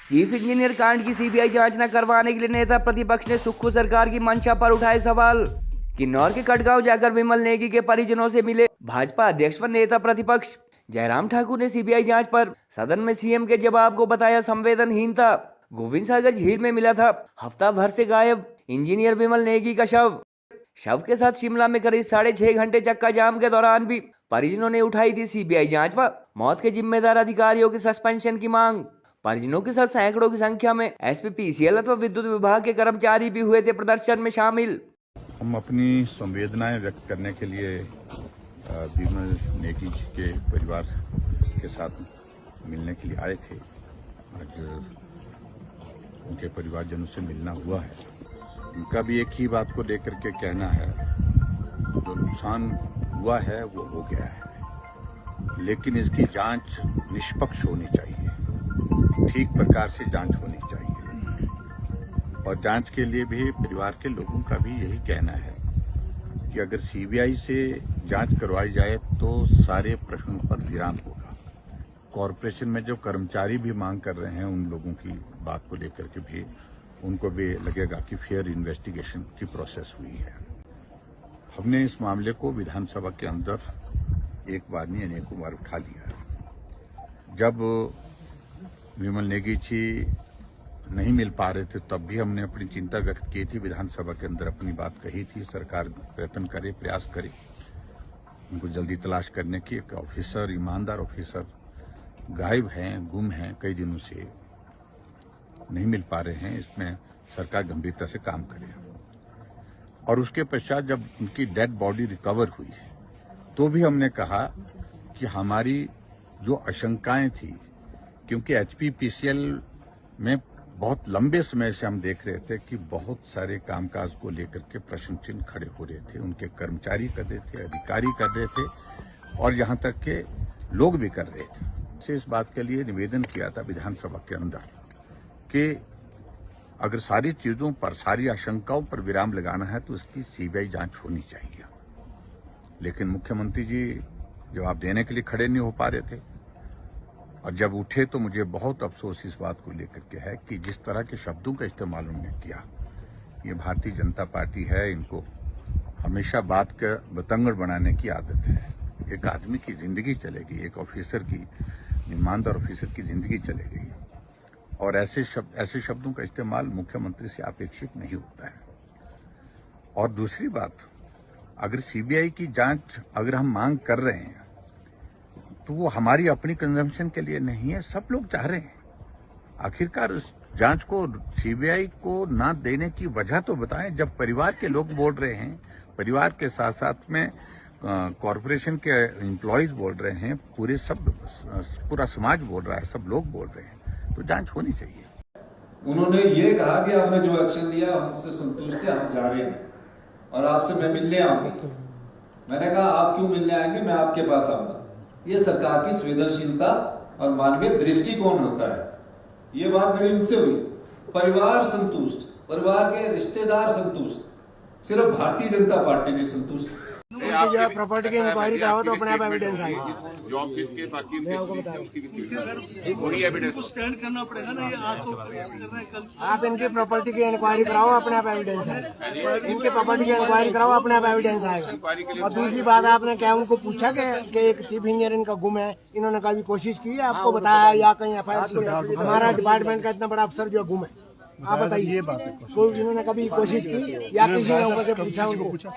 Chief engineer कांड की CBI जांच न करवाने के लिए नेता प्रतिपक्ष ने सुक्खू सरकार की मंशा पर उठाए सवाल। किन्नौर के कटगांव जाकर विमल नेगी के परिजनों से मिले भाजपा अध्यक्ष व नेता प्रतिपक्ष जयराम ठाकुर ने सीबीआई जांच पर सदन में सीएम के जवाब को बताया संवेदनहीनता। गोविंद सागर झील में मिला था हफ्ता भर से गायब इंजीनियर विमल नेगी का शव के साथ शिमला में करीब 6.5 घंटे चक्का जाम के दौरान भी परिजनों ने उठाई थी सीबीआई जांच व मौत के जिम्मेदार अधिकारियों के सस्पेंशन की मांग। परिजनों के साथ सैकड़ों की संख्या में एसपी पीसीएल अथवा विद्युत विभाग के कर्मचारी भी हुए थे प्रदर्शन में शामिल। हम अपनी संवेदनाएं व्यक्त करने के लिए विमल नेगी के परिवार के साथ मिलने के लिए आए थे। आज उनके परिवारजनों से मिलना हुआ है। उनका भी एक ही बात को लेकर के कहना है, जो नुकसान हुआ है वो हो गया है, लेकिन इसकी जांच निष्पक्ष होनी चाहिए, ठीक प्रकार से जांच होनी चाहिए। और जांच के लिए भी परिवार के लोगों का भी यही कहना है कि अगर सीबीआई से जांच करवाई जाए तो सारे प्रश्नों पर विराम होगा। कॉरपोरेशन में जो कर्मचारी भी मांग कर रहे हैं, उन लोगों की बात को लेकर के भी उनको भी लगेगा कि फेयर इन्वेस्टिगेशन की प्रोसेस हुई है। हमने इस मामले को विधानसभा के अंदर एक बार नहीं अनेकों बार उठा लिया है। जब विमल नेगी जी नहीं मिल पा रहे थे तब भी हमने अपनी चिंता व्यक्त की थी, विधानसभा के अंदर अपनी बात कही थी। सरकार प्रयत्न करे, प्रयास करे उनको जल्दी तलाश करने की। एक ऑफिसर, ईमानदार ऑफिसर गायब हैं, गुम हैं, कई दिनों से नहीं मिल पा रहे हैं। इसमें सरकार गंभीरता से काम करे। और उसके पश्चात जब उनकी डेड बॉडी रिकवर हुई तो भी हमने कहा कि हमारी जो आशंकाएं थी, क्योंकि एचपीपीसीएल में बहुत लंबे समय से हम देख रहे थे कि बहुत सारे कामकाज को लेकर के प्रश्न चिन्ह खड़े हो रहे थे। उनके कर्मचारी कर रहे थे, अधिकारी कर रहे थे और यहाँ तक के लोग भी कर रहे थे। से इस बात के लिए निवेदन किया था विधानसभा के अंदर कि अगर सारी चीजों पर, सारी आशंकाओं पर विराम लगाना है तो इसकी सीबीआई जांच होनी चाहिए। लेकिन मुख्यमंत्री जी जवाब देने के लिए खड़े नहीं हो पा रहे थे और जब उठे तो मुझे बहुत अफसोस इस बात को लेकर के है कि जिस तरह के शब्दों का इस्तेमाल उन्होंने किया। ये भारतीय जनता पार्टी है, इनको हमेशा बात का बतंगड़ बनाने की आदत है। एक आदमी की जिंदगी चलेगी, एक ऑफिसर की, ईमानदार ऑफिसर की जिंदगी चलेगी और ऐसे शब्दों का इस्तेमाल मुख्यमंत्री से अपेक्षित नहीं होता है। और दूसरी बात, अगर सीबीआई की जांच अगर हम मांग कर रहे हैं तो वो हमारी अपनी कंजम्पशन के लिए नहीं है, सब लोग चाह रहे हैं। आखिरकार इस जांच को सीबीआई को ना देने की वजह तो बताएं। जब परिवार के लोग बोल रहे हैं, परिवार के साथ साथ में कॉरपोरेशन के एम्प्लॉयज बोल रहे हैं, पूरा समाज बोल रहा है, सब लोग बोल रहे हैं, तो जांच होनी चाहिए। उन्होंने ये कहा कि आपने जो एक्शन लिया हमसे संतुष्ट है, हम जा रहे हैं और आपसे मैं मिलने आऊंगा। मैंने कहा आप क्यों मिलने आएंगे, मैं आपके पास आऊंगा। ये सरकार की संवेदनशीलता और मानवीय दृष्टिकोण होता है। ये बात मेरी उनसे हुई। परिवार संतुष्ट, परिवार के रिश्तेदार संतुष्ट, सिर्फ भारतीय जनता पार्टी ने संतुष्ट। प्रॉपर्टी की इंक्वायरी का हो तो अपने आप एविडेंस आएगा। जॉब किसके, बाकी वही एविडेंस स्टैंड करना पड़ेगा ना। ये आज तो कर रहे हैं, कल आप इनकी प्रॉपर्टी की इंक्वायरी कराओ, अपने आप एविडेंस आएगा। इनकी प्रॉपर्टी की इंक्वायरी कराओ, अपने आप एविडेंस आएगा। और दूसरी बात, आपने क्या उनको पूछा कि एक चीफ इंजीनियर इनका गुम है, इन्होंने कभी कोशिश की है आपको बताया या कहीं एफआईआर? हमारा डिपार्टमेंट का इतना बड़ा अफसर जो गुम है, आप बताइए ये बात है। कोई इन्होंने कभी कोशिश की या किसी ने उनसे पूछा? उनको पूछा,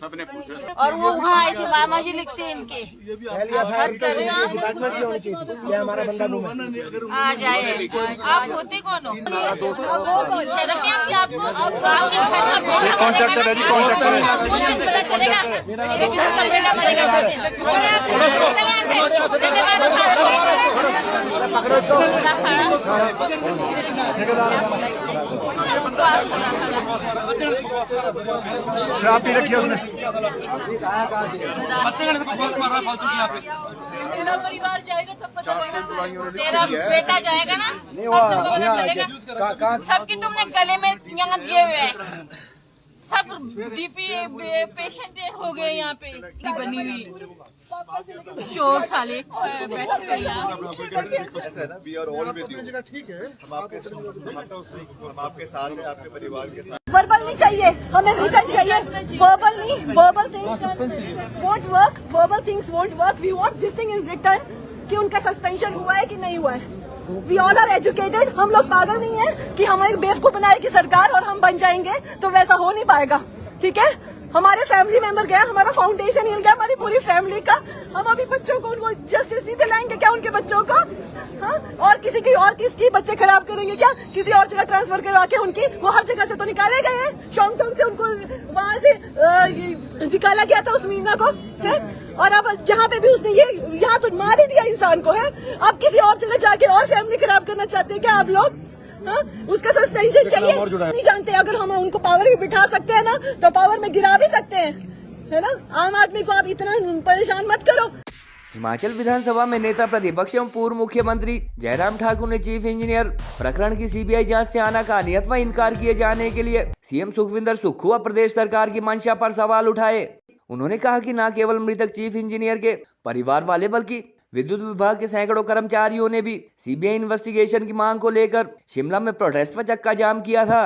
सबने पूछा। और वो वहाँ आए थे, मामा जी लिखते हैं इनके। डिपार्टमेंट की होनी चाहिए। ये हमारा बंदा गुम है, आ जाए। आप होते कौन हो? शर्म नहीं आती आपको? आपके घर का कॉन्ट्रैक्टर है जी, कॉन्ट्रैक्टर है। चलेगा मेरे घर का बेटा मरेगा। शराब पी रखी है उसने। परिवार जाएगा तब पता लगेगा। तेरा बेटा जाएगा ना तब सबको पता चलेगा। सबके तुमने गले में यहाँ दिए हुए हैं, सब बीपी पेशेंट हो गए यहाँ पे बनी हुई चोर साले बैठे हुए यहाँ। ऐसा है ना, we are all with you. ठीक है, हम आपके साथ हैं, आपके परिवार के साथ। वर्बल नहीं चाहिए, हमें रिटर्न चाहिए। वर्बल नहीं, verbal things won't work, verbal things won't work. We want this thing in return कि उनका सस्पेंशन हुआ है कि नहीं हुआ है। वी ऑल आर एजुकेटेड, हम लोग पागल नहीं है कि हमारी बेवकूफ बनाएगी सरकार और हम बन जाएंगे, तो वैसा हो नहीं पाएगा। ठीक है, हमारे फैमिली मेंबर गया, हमारा फाउंडेशन हिल गया, हमारी पूरी फैमिली का। हम अभी बच्चों को उनको जस्टिस नहीं दिलाएंगे क्या उनके बच्चों को? हाँ, और किसकी बच्चे खराब करेंगे क्या? किसी और जगह ट्रांसफर करवा के उनकी, वो हर जगह से तो निकाले गए हैं। शॉन्गटोंग से उनको वहां से निकाला गया था उस मीना को, है? और अब यहाँ पे भी उसने यहाँ तो मार ही दिया इंसान को, है? अब किसी और जगह जाके और फैमिली खराब करना चाहते हैं क्या आप लोग? हाँ? उसका सस्पेंशन चाहिए। नहीं जानते, अगर हम उनको पावर में बिठा सकते हैं ना, तो पावर में गिरा भी सकते हैं, है ना? आम आदमी को आप इतना परेशान मत करो। हिमाचल विधानसभा में नेता प्रतिपक्ष एवं पूर्व मुख्यमंत्री जयराम ठाकुर ने चीफ इंजीनियर प्रकरण की सीबीआई जांच से आनाकानी अथवा इनकार किए जाने के लिए सीएम सुखविंदर सुक्खू व प्रदेश सरकार की मंशा पर सवाल उठाए। उन्होंने कहा कि न केवल मृतक चीफ इंजीनियर के परिवार वाले बल्कि विद्युत विभाग के सैकड़ों कर्मचारियों ने भी सीबीआई इन्वेस्टिगेशन की मांग को लेकर शिमला में प्रोटेस्ट व चक्का जाम किया था।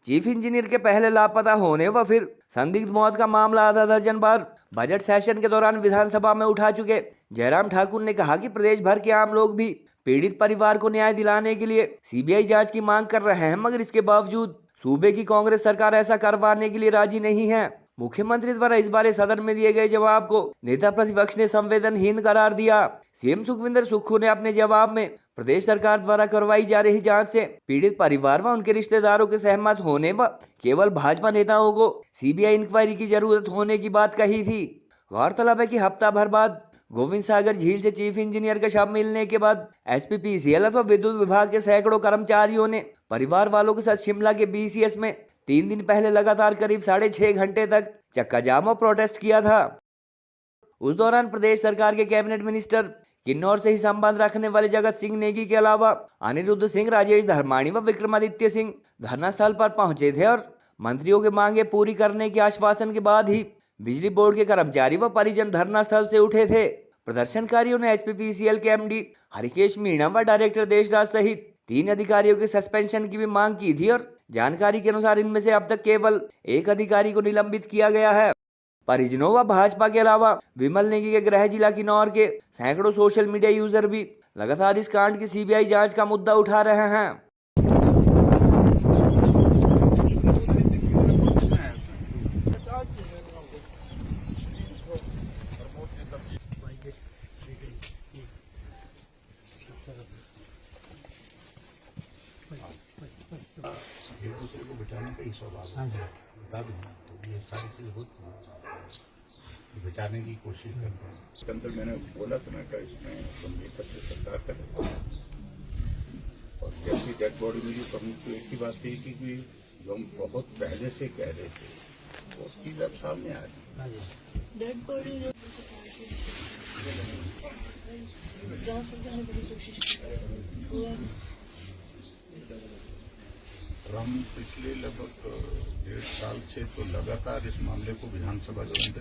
चीफ इंजीनियर के पहले लापता होने व फिर संदिग्ध मौत का मामला आधा दर्जन बार बजट सेशन के दौरान विधानसभा में उठा चुके जयराम ठाकुर ने कहा कि प्रदेश भर के आम लोग भी पीड़ित परिवार को न्याय दिलाने के लिए सीबीआई जांच की मांग कर रहे हैं, मगर इसके बावजूद सूबे की कांग्रेस सरकार ऐसा करवाने के लिए राजी नहीं है। मुख्यमंत्री द्वारा इस बारे सदन में दिए गए जवाब को नेता प्रतिपक्ष ने संवेदनहीन करार दिया। सीएम सुखविंदर सुक्खू ने अपने जवाब में प्रदेश सरकार द्वारा करवाई जा रही जांच से पीड़ित परिवार व उनके रिश्तेदारों के सहमत होने व केवल भाजपा नेताओं को सीबीआई इंक्वायरी की जरूरत होने की बात कही थी। गौरतलब है कि हफ्ता भर बाद गोविंद सागर झील से चीफ इंजीनियर का शव मिलने के बाद एसपीपीसीएल अथवा विद्युत विभाग के सैकड़ों कर्मचारियों ने परिवार वालों के साथ शिमला के बीसीएस में 3 दिन पहले लगातार करीब 6.5 घंटे तक चक्का जाम और प्रोटेस्ट किया था। उस दौरान प्रदेश सरकार के कैबिनेट मिनिस्टर किन्नौर से ही संबंध रखने वाले जगत सिंह नेगी के अलावा अनिरुद्ध सिंह, राजेश धर्माणी व विक्रमादित्य सिंह धरना स्थल पर पहुंचे थे और मंत्रियों की मांगे पूरी करने के आश्वासन के बाद ही बिजली बोर्ड के कर्मचारी व परिजन धरना स्थल से उठे थे। प्रदर्शनकारियों ने एचपीपीसीएल के एमडी हरिकेश मीणा व डायरेक्टर देशराज सहित 3 अधिकारियों के सस्पेंशन की भी मांग की थी और जानकारी के अनुसार इनमें से अब तक केवल 1 अधिकारी को निलंबित किया गया है। परिजनों व भाजपा के अलावा विमल नेगी के गृह जिला किन्नौर के सैकड़ों सोशल मीडिया यूजर भी लगातार इस कांड की सीबीआई जांच का मुद्दा उठा रहे हैं। एक दूसरे को बचाने का ही स्वभाव है। बता दूंगा तो ये सारी चीजें होती हैं, बचाने की कोशिश करते हैं। इसके अंदर मैंने बोला था, मैं इसमें गंभीरता से सरकार कर और जैसी डेड बॉडी मिली तो हमको एक ही बात थी कि जो हम बहुत पहले से कह रहे थे वो चीज अब सामने आ गई। डेड बॉडी ट्रांसफर करने की कोशिश की हम पिछले लगभग 1.5 साल से तो लगातार इस मामले को विधानसभा